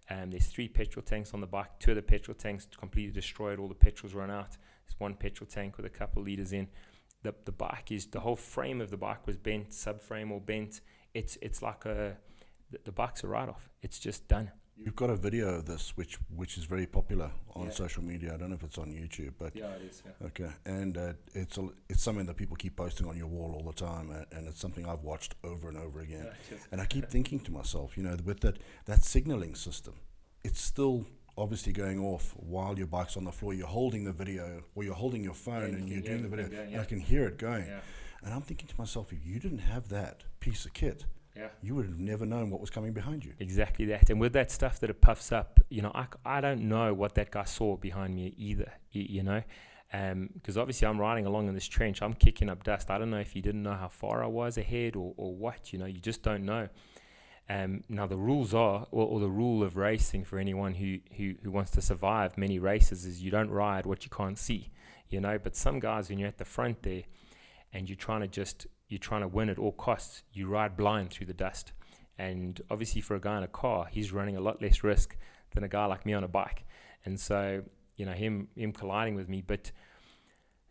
There's 3 petrol tanks on the bike. 2 of the petrol tanks completely destroyed. All the petrol's run out. There's 1 petrol tank with a couple liters in. The whole frame of the bike was bent, subframe all bent. It's like the bike's a write-off. It's just done. You've got a video of this, which is very popular on Yeah. social media. I don't know if it's on YouTube, but Yeah, it is. Yeah. okay. And it's something that people keep posting on your wall all the time, and it's something I've watched over and over again. And I keep thinking to myself, with that signaling system, it's still obviously going off while your bike's on the floor. You're holding the video, or you're holding your phone, and you're doing the video, going, and I can hear it going. Yeah. And I'm thinking to myself, if you didn't have that piece of kit, Yeah. you would have never known what was coming behind you. Exactly that. And with that stuff that it puffs up, I don't know what that guy saw behind me either, because obviously I'm riding along in this trench. I'm kicking up dust. I don't know if he didn't know how far I was ahead or what, you just don't know. Now the rules are, or the rule of racing for anyone who wants to survive many races, is you don't ride what you can't see, but some guys, when you're at the front there and you're trying to win at all costs, you ride blind through the dust. And obviously for a guy in a car, he's running a lot less risk than a guy like me on a bike. And so, him colliding with me. But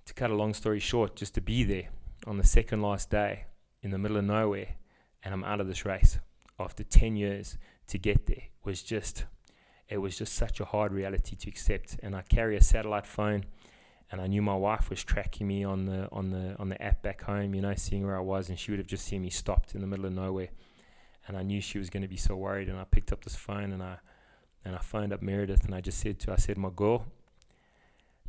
to cut a long story short, just to be there on the second last day in the middle of nowhere, and I'm out of this race after 10 years, to get there was just such a hard reality to accept. And I carry a satellite phone, and I knew my wife was tracking me on the app back home, seeing where I was, and she would have just seen me stopped in the middle of nowhere. And I knew she was going to be so worried, and I picked up this phone, and I phoned up Meredith, and I just said to her, I said, my girl,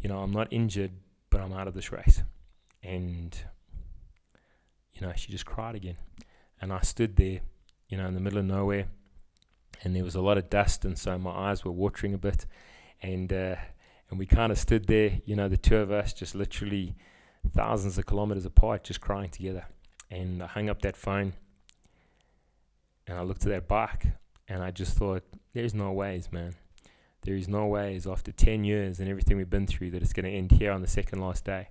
I'm not injured, but I'm out of this race. And, she just cried again. And I stood there, in the middle of nowhere, and there was a lot of dust, and so my eyes were watering a bit, and we kind of stood there, the two of us, just literally thousands of kilometers apart, just crying together. And I hung up that phone, and I looked at that bike, and I just thought, there's no ways, man. There is no ways after 10 years and everything we've been through that it's going to end here on the second last day.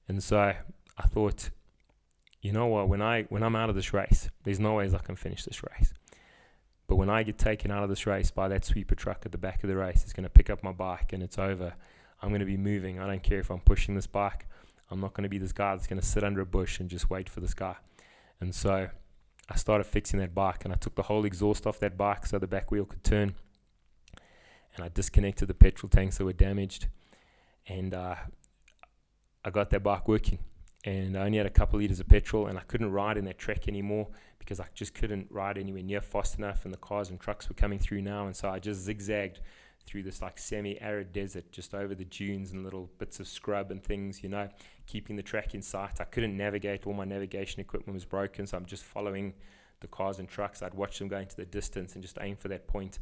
And so I thought, you know what, when I'm out of this race, there's no ways I can finish this race. But when I get taken out of this race by that sweeper truck at the back of the race, it's going to pick up my bike and it's over. I'm going to be moving. I don't care if I'm pushing this bike. I'm not going to be this guy that's going to sit under a bush and just wait for this guy. And so I started fixing that bike, and I took the whole exhaust off that bike so the back wheel could turn. And I disconnected the petrol tanks that were damaged. And I got that bike working. And I only had a couple liters of petrol, and I couldn't ride in that trek anymore because I just couldn't ride anywhere near fast enough, and the cars and trucks were coming through now. And so I just zigzagged through this semi-arid desert, just over the dunes and little bits of scrub and things, keeping the track in sight. I couldn't navigate. All my navigation equipment was broken, so I'm just following the cars and trucks. I'd watch them go into the distance and just aim for that point.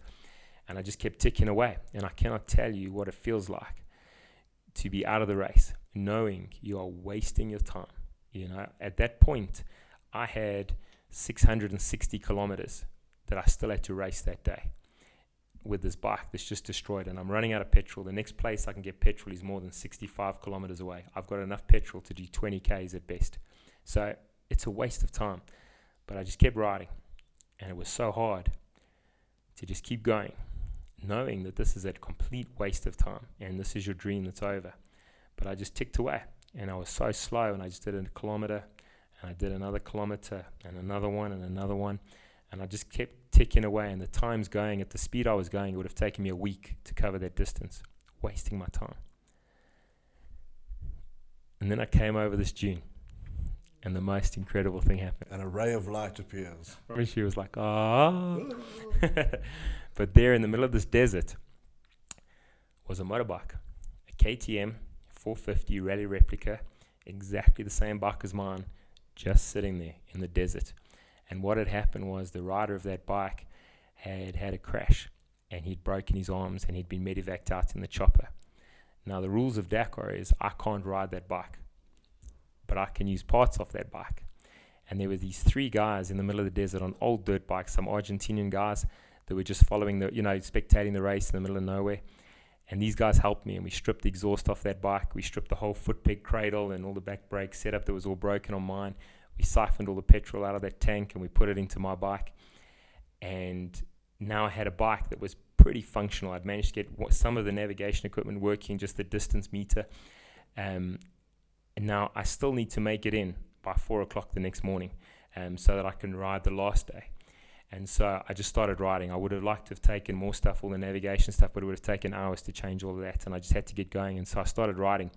And I just kept ticking away. And I cannot tell you what it feels like to be out of the race, knowing you are wasting your time. You know, at that point, I had 660 kilometers that I still had to race that day with this bike that's just destroyed, and I'm running out of petrol. The next place I can get petrol is more than 65 kilometers away. I've got enough petrol to do 20 Ks at best. So it's a waste of time. But I just kept riding, and it was so hard to just keep going, knowing that this is a complete waste of time, and this is your dream that's over. But I just ticked away, and I was so slow, and I just did a kilometer, and I did another kilometer, and another one, and another one. And I just kept ticking away, and the time's going at the speed I was going. It would have taken me a week to cover that distance, wasting my time. And then I came over this dune, and the most incredible thing happened. An array of light appears. She was like, ah. But there in the middle of this desert was a motorbike, a KTM 450 rally replica, exactly the same bike as mine, just sitting there in the desert. And what had happened was the rider of that bike had had a crash, and he'd broken his arms, and he'd been medevaced out in the chopper. Now, the rules of Dakar is I can't ride that bike, but I can use parts of that bike. And there were these 3 guys in the middle of the desert on old dirt bikes, some Argentinian guys that were just following spectating the race in the middle of nowhere. And these guys helped me, and we stripped the exhaust off that bike. We stripped the whole foot peg cradle and all the back brake setup that was all broken on mine. We siphoned all the petrol out of that tank, and we put it into my bike. And now I had a bike that was pretty functional. I'd managed to get some of the navigation equipment working, just the distance meter. And now I still need to make it in by 4 o'clock the next morning so that I can ride the last day. And so I just started riding. I would have liked to have taken more stuff, all the navigation stuff, but it would have taken hours to change all of that. And I just had to get going. And so I started riding.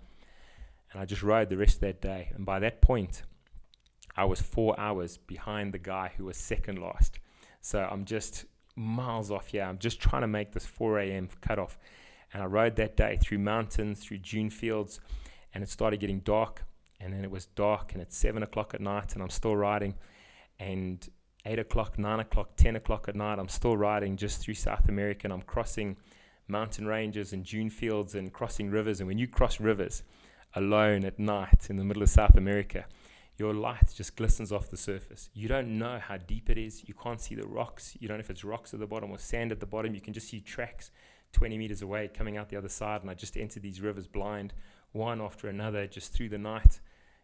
And I just rode the rest of that day. And by that point, I was 4 hours behind the guy who was second last. So I'm just miles off here. I'm just trying to make this 4 a.m. cutoff. And I rode that day through mountains, through dune fields, and it started getting dark. And then it was dark, and it's 7 o'clock at night, and I'm still riding. And 8 o'clock, 9 o'clock, 10 o'clock at night, I'm still riding just through South America, and I'm crossing mountain ranges and dune fields and crossing rivers. And when you cross rivers alone at night in the middle of South America, your light just glistens off the surface. You don't know how deep it is. You can't see the rocks. You don't know if it's rocks at the bottom or sand at the bottom. You can just see tracks 20 meters away coming out the other side. And I just entered these rivers blind, one after another, just through the night,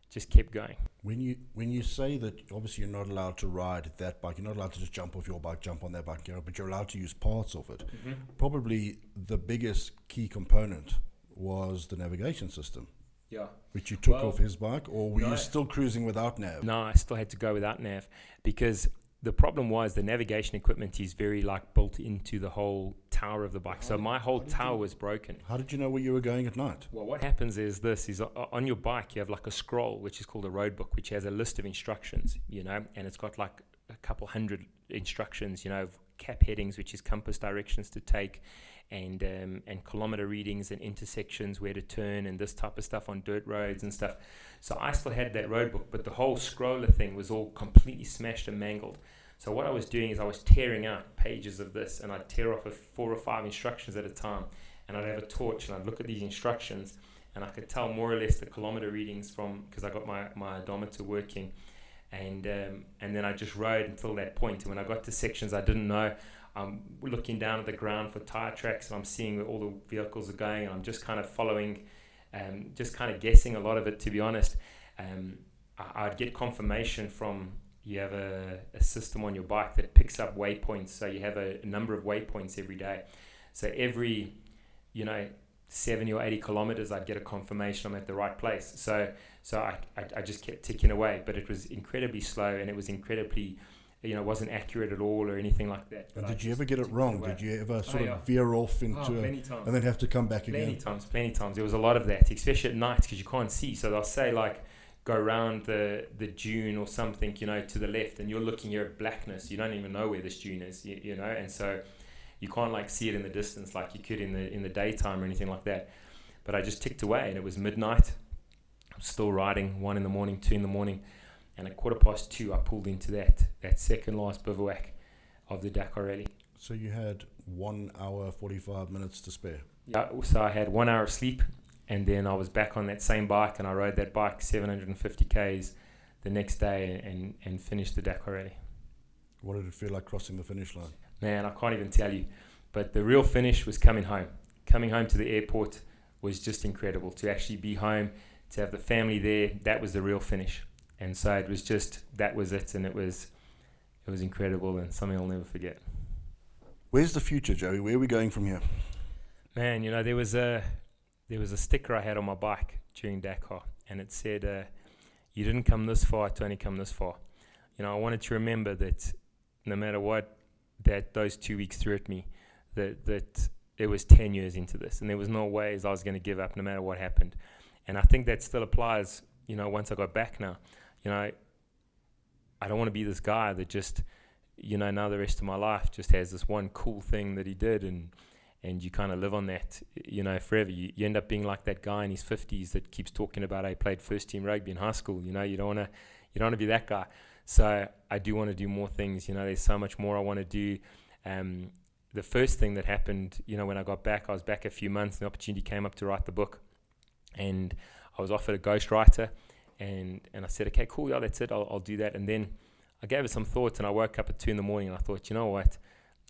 just kept going. When you say that obviously you're not allowed to ride that bike, you're not allowed to just jump off your bike, jump on that bike, but you're allowed to use parts of it. Mm-hmm. Probably the biggest key component was the navigation system. Yeah. Which you took off his bike, or were you still cruising without nav? No, I still had to go without nav, because the problem was the navigation equipment is very built into the whole tower of the bike. So my whole tower was broken. How did you know where you were going at night? Well, what happens is on your bike you have a scroll which is called a road book, which has a list of instructions, and it's got a couple hundred instructions, cap headings, which is compass directions to take, and kilometer readings and intersections, where to turn, and this type of stuff on dirt roads and stuff. So I still had that road book, but the whole scroller thing was all completely smashed and mangled. So what I was doing is I was tearing out pages of this, and I'd tear off 4 or 5 instructions at a time, and I'd have a torch, and I'd look at these instructions, and I could tell more or less the kilometer readings because I got my odometer working, and then I just rode until that point. And when I got to sections I didn't know, I'm looking down at the ground for tire tracks, and I'm seeing where all the vehicles are going, and I'm just kind of following, just kind of guessing a lot of it, to be honest. I'd get confirmation from, you have a system on your bike that picks up waypoints, so you have a number of waypoints every day. So every, 70 or 80 kilometers, I'd get a confirmation I'm at the right place. So I just kept ticking away, but it was incredibly slow, and it was incredibly, wasn't accurate at all or anything like that. And did you ever get it wrong? Did you ever sort of veer off into many times. And then have to come back again? Plenty times. There was a lot of that, especially at night, because you can't see. So they'll say go around the dune or something, to the left, and you're looking here at blackness. You don't even know where this dune is, and so you can't see it in the distance like you could in the daytime or anything like that. But I just ticked away, and it was midnight. I'm still riding, 1 in the morning, 2 in the morning, and at 2:15 I pulled into that second last bivouac of the Dakar Rally. So you had 1 hour, 45 minutes to spare. Yeah, so I had 1 hour of sleep, and then I was back on that same bike, and I rode that bike 750 Ks the next day and finished the Dakar Rally. What did it feel like crossing the finish line? Man, I can't even tell you. But the real finish was coming home. Coming home to the airport was just incredible. To actually be home, to have the family there, that was the real finish. And so it was just, that was it, and it was incredible and something I'll never forget. Where's the future, Joey? Where are we going from here? Man, you know, there was a sticker I had on my bike during Dakar, and it said, you didn't come this far to only come this far. You know, I wanted to remember that no matter what that those 2 weeks threw at me, that it was 10 years into this, and there was no ways I was going to give up no matter what happened. And I think that still applies, you know, once I got back now. You know, I don't want to be this guy that just, you know, now the rest of my life just has this one cool thing that he did, and you kind of live on that, you know, forever. You end up being like that guy in his 50s that keeps talking about I played first team rugby in high school. You know, you don't want to be that guy. So I do want to do more things. You know, there's so much more I want to do. The first thing that happened, you know, when I got back, I was back a few months, and the opportunity came up to write the book, and I was offered a ghostwriter, and I said, okay, cool, yeah, that's it, I'll do that. And then I gave it some thought, and I woke up at 2 a.m, and I thought, you know what,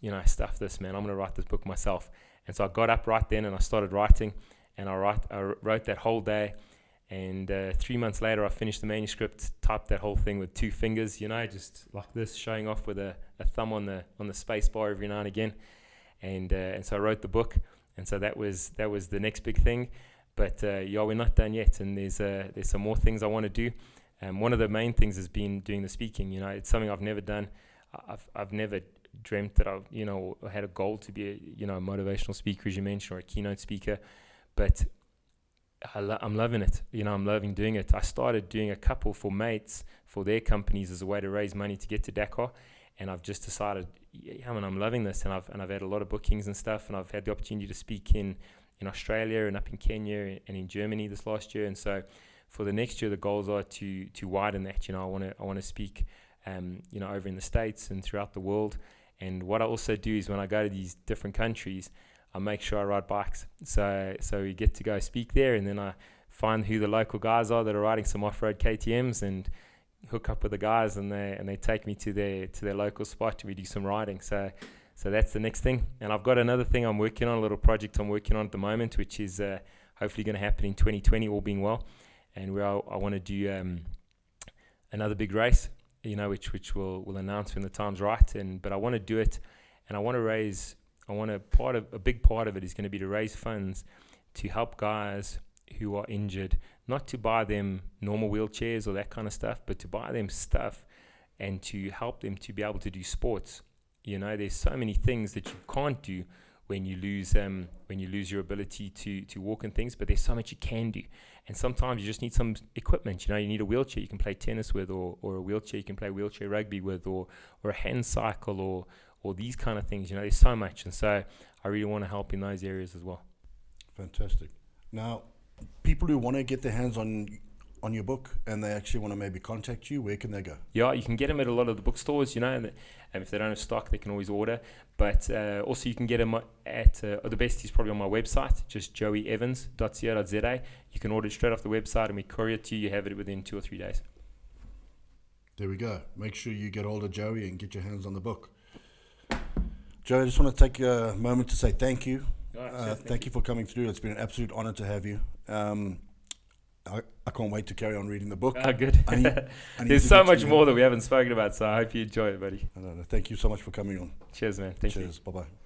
you know, stuff this, man, I'm going to write this book myself. And so I got up right then, and I started writing, and I wrote that whole day. And 3 months later, I finished the manuscript, typed that whole thing with 2 fingers, you know, just like this, showing off with a thumb on the space bar every now and again. And so I wrote the book, and so that was the next big thing. But yeah, we're not done yet, and there's some more things I want to do. One of the main things has been doing the speaking. You know, it's something I've never done. I've never dreamt that I had a goal to be a motivational speaker, as you mentioned, or a keynote speaker, but I'm loving it. You know, I'm loving doing it. I started doing a couple for mates for their companies as a way to raise money to get to Dakar, and I've just decided, yeah, man, I'm loving this, and I've had a lot of bookings and stuff, and I've had the opportunity to speak in Australia and up in Kenya and in Germany this last year. And so for the next year, the goals are to widen that. You know, I want to speak over in the States and throughout the world. And what I also do is when I go to these different countries, I make sure I ride bikes. So we get to go speak there, and then I find who the local guys are that are riding some off-road KTMs and hook up with the guys, and they take me to their local spot, and we do some riding. So that's the next thing. And I've got another thing I'm working on, a little project I'm working on at the moment, which is hopefully going to happen in 2020, all being well. And where I want to do another big race, which we'll announce when the time's right. But I want to do it, and I want to raise. A big part of it is going to be to raise funds to help guys who are injured, not to buy them normal wheelchairs or that kind of stuff, but to buy them stuff and to help them to be able to do sports. You know, there's so many things that you can't do when you lose your ability to walk and things, but there's so much you can do. And sometimes you just need some equipment. You know, you need a wheelchair you can play tennis with, or a wheelchair you can play wheelchair rugby with, or a hand cycle, or these kind of things. You know, there's so much, and so I really want to help in those areas as well. Fantastic. Now, people who want to get their hands on your book and they actually want to maybe contact you, where can they go? Yeah, you can get them at a lot of the bookstores, and if they don't have stock, they can always order. But also you can get them at, the best is probably on my website, just joeyevans.co.za. You can order it straight off the website, and we courier it to you. You have it within 2 or 3 days. There we go. Make sure you get hold of Joey and get your hands on the book. Joey, I just want to take a moment to say thank you. Thank you for coming through. It's been an absolute honor to have you. I can't wait to carry on reading the book. Good. I need There's so much more that we haven't spoken about, so I hope you enjoy it, buddy. Thank you so much for coming on. Cheers, man. Thank you. Cheers. Bye-bye.